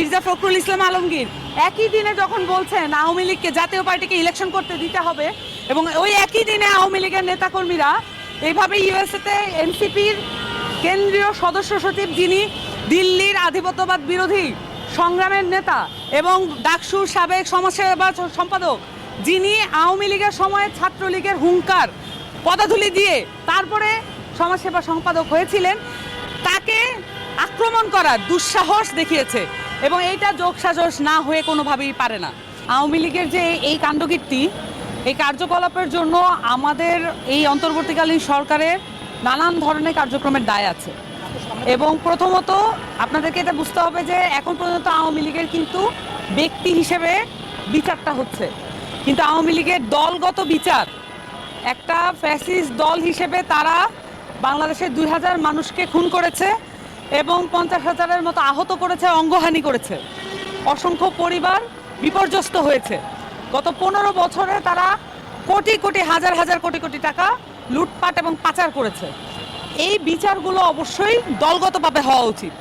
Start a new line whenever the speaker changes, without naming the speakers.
মির্জা ফখরুল ইসলাম আলমগীর একই দিনে যখন বলছেন আওয়ামী লীগকে জাতীয় পার্টিকে ইলেকশন করতে দিতে হবে এবং ওই একই দিনে আওয়ামী লীগের নেতাকর্মীরা এইভাবে ইউএসএতে এনসিপির কেন্দ্রীয় সদস্য সচিব, যিনি দিল্লির আধিপত্যবাদ বিরোধী সংগ্রামের নেতা এবং ডাকসুর সাবেক সমাজসেবা সম্পাদক, যিনি আওয়ামী লীগের সময় ছাত্রলীগের হুঙ্কার পদাধূলি দিয়ে তারপরে সমাজসেবা সম্পাদক হয়েছিলেন, তাকে আক্রমণ করার দুঃসাহস দেখিয়েছে এবং এইটা যোগসাজশ না হয়ে কোনোভাবেই পারে না। আওয়ামী লীগের যে এই কাণ্ডকীর্তি, এই কার্যকলাপের জন্য আমাদের এই অন্তর্বর্তীকালীন সরকারের নানান ধরনের কার্যক্রমের দায় আছে এবং প্রথমত আপনাদেরকে এটা বুঝতে হবে যে এখন পর্যন্ত আওয়ামী লীগের কিন্তু ব্যক্তি হিসেবে বিচারটা হচ্ছে, কিন্তু আওয়ামী লীগের দলগত বিচার, একটা ফ্যাসিস্ট দল হিসেবে তারা বাংলাদেশের 2000 মানুষকে খুন করেছে এবং 50,000-এর মতো আহত করেছে, অঙ্গহানি করেছে, অসংখ্য পরিবার বিপর্যস্ত হয়েছে। গত 15 বছরে তারা কোটি কোটি হাজার হাজার কোটি কোটি টাকা লুটপাট এবং পাচার করেছে। এই বিচারগুলো অবশ্যই দলগতভাবে হওয়া উচিত।